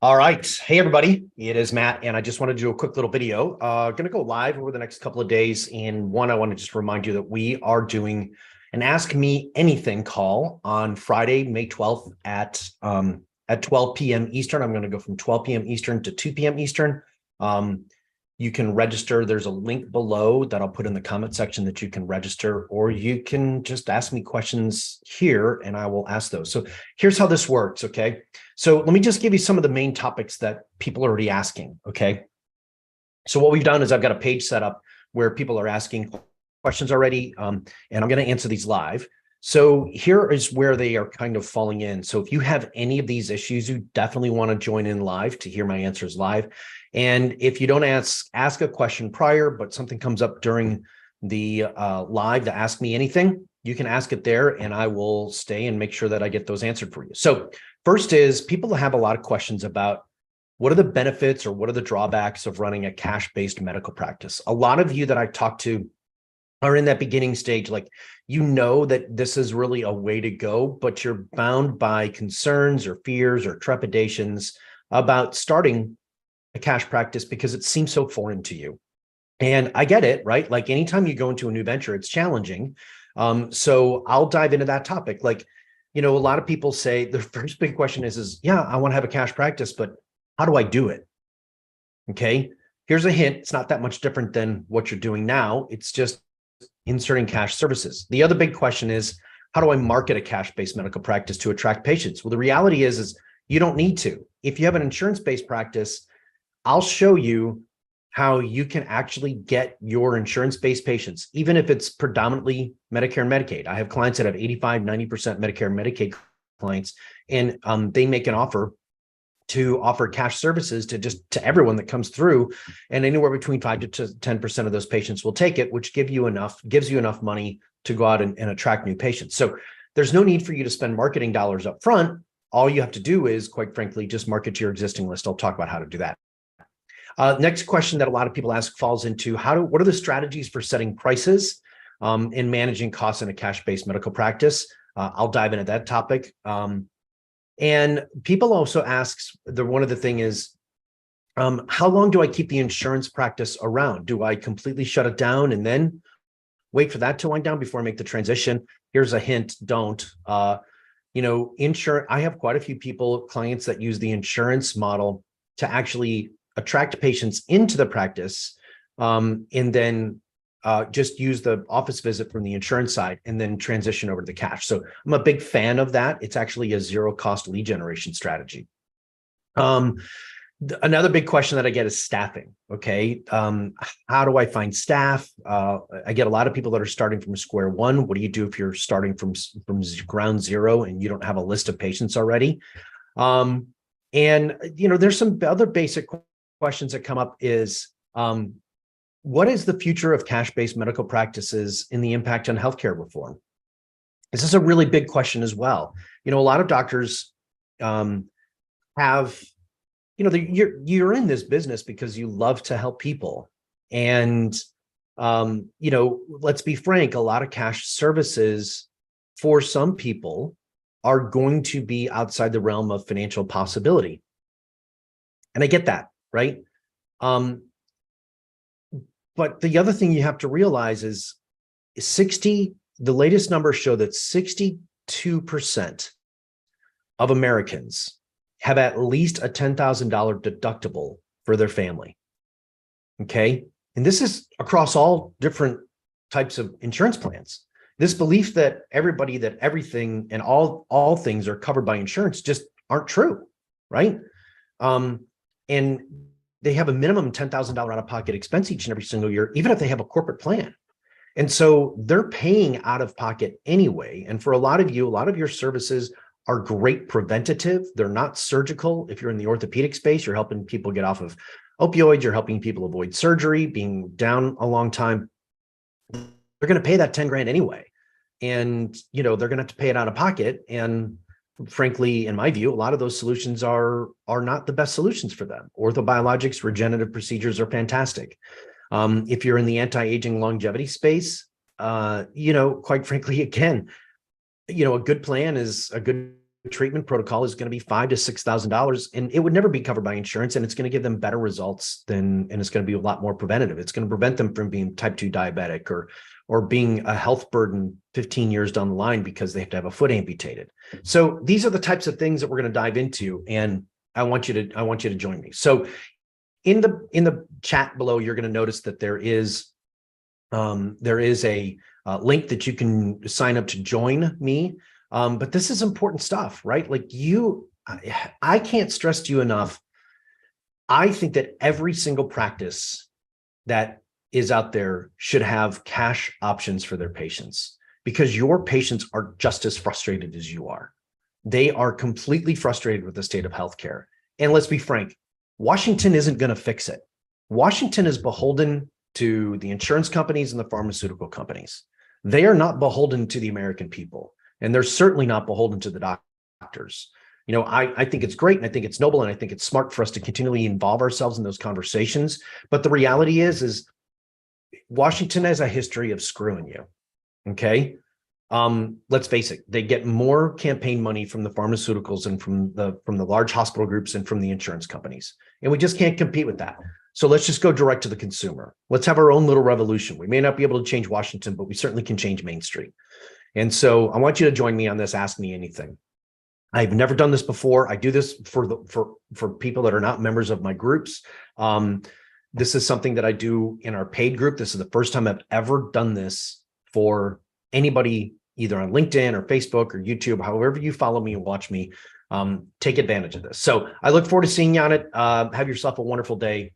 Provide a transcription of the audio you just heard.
All right. Hey, everybody. It is Matt, and I just want to do a quick little video. Going to go live over the next couple of days. And one, I want to just remind you that we are doing an Ask Me Anything call on Friday, May 12th at 12 p.m. Eastern. I'm going to go from 12 p.m. Eastern to 2 p.m. Eastern. You can register. There's a link below that I'll put in the comment section that you can register, or you can just ask me questions here and I will ask those. So here's how this works, okay? So let me just give you some of the main topics that people are already asking, okay? So what we've done is I've got a page set up where people are asking questions already, and I'm going to answer these live. So here is where they are kind of falling in. So if you have any of these issues, you definitely want to join in live to hear my answers live. And if you don't ask a question prior, but something comes up during the live to ask me anything, you can ask it there and I will stay and make sure that I get those answered for you. So first is people have a lot of questions about what are the benefits or what are the drawbacks of running a cash-based medical practice. A lot of you that I talked to are in that beginning stage, like, you know that this is really a way to go, but you're bound by concerns or fears or trepidations about starting a cash practice because it seems so foreign to you. And I get it, right? Like anytime you go into a new venture, it's challenging. So I'll dive into that topic. Like, a lot of people say the first big question is, yeah, I want to have a cash practice, but how do I do it? Okay. Here's a hint. It's not that much different than what you're doing now. It's just inserting cash services. The other big question is, how do I market a cash-based medical practice to attract patients? Well, the reality is you don't need to. If you have an insurance-based practice, I'll show you how you can actually get your insurance-based patients, even if it's predominantly Medicare and Medicaid. I have clients that have 85, 90% Medicare and Medicaid clients, and they make an offer to offer cash services to everyone that comes through, and anywhere between 5 to 10% of those patients will take it, which gives you enough money to go out and attract new patients. So there's no need for you to spend marketing dollars up front. All you have to do is, quite frankly, just market to your existing list. I'll talk about how to do that. Next question that a lot of people ask falls into what are the strategies for setting prices and managing costs in a cash-based medical practice? I'll dive into that topic. And people also ask, one of the thing is, how long do I keep the insurance practice around? Do I completely shut it down and then wait for that to wind down before I make the transition? Here's a hint, don't. Insurance, I have quite a few clients that use the insurance model to actually attract patients into the practice, and then just use the office visit from the insurance side and then transition over to the cash. So I'm a big fan of that. It's actually a zero cost lead generation strategy. Another big question that I get is staffing. Okay. How do I find staff? I get a lot of people that are starting from square one. What do you do if you're starting from ground zero and you don't have a list of patients already? And there's some other basic questions that come up is, what is the future of cash-based medical practices and the impact on healthcare reform? This is a really big question as well. A lot of doctors have, you're in this business because you love to help people. And, let's be frank, a lot of cash services for some people are going to be outside the realm of financial possibility. And I get that, right? But the other thing you have to realize is the latest numbers show that 62% of Americans have at least a $10,000 deductible for their family. Okay. And this is across all different types of insurance plans. This belief that everything and all things are covered by insurance just aren't true. Right. And they have a minimum $10,000 out-of-pocket expense each and every single year, even if they have a corporate plan. And so they're paying out of pocket anyway. And for a lot of your services are great preventative. They're not surgical. If you're in the orthopedic space, you're helping people get off of opioids, you're helping people avoid surgery, being down a long time. They're going to pay that 10 grand anyway. And, they're going to have to pay it out of pocket. And frankly, in my view, a lot of those solutions are not the best solutions for them. Orthobiologics, regenerative procedures are fantastic. If you're in the anti-aging longevity space, quite frankly, again, a good plan is a good treatment protocol is going to be $5,000 to $6,000, and it would never be covered by insurance. And it's going to give them better results and it's going to be a lot more preventative. It's going to prevent them from being type 2 diabetic or being a health burden 15 years down the line because they have to have a foot amputated. So these are the types of things that we're going to dive into, and I want you to join me. So in the chat below, you're going to notice that there is a link that you can sign up to join me. But this is important stuff, right? Like I can't stress to you enough. I think that every single practice that is out there should have cash options for their patients, because your patients are just as frustrated as you are. They are completely frustrated with the state of healthcare. And let's be frank, Washington isn't going to fix it. Washington is beholden to the insurance companies and the pharmaceutical companies. They are not beholden to the American people, and they're certainly not beholden to the doctors. You know, I think it's great, and I think it's noble, and I think it's smart for us to continually involve ourselves in those conversations. But the reality is Washington has a history of screwing you. Okay. Let's face it, they get more campaign money from the pharmaceuticals and from the large hospital groups and from the insurance companies. And we just can't compete with that. So let's just go direct to the consumer. Let's have our own little revolution. We may not be able to change Washington, but we certainly can change Main Street. And so I want you to join me on this Ask Me Anything. I've never done this before. I do this for people that are not members of my groups. This is something that I do in our paid group. This is the first time I've ever done this for anybody, either on LinkedIn or Facebook or YouTube, however you follow me and watch me. Take advantage of this. So I look forward to seeing you on it. Have yourself a wonderful day.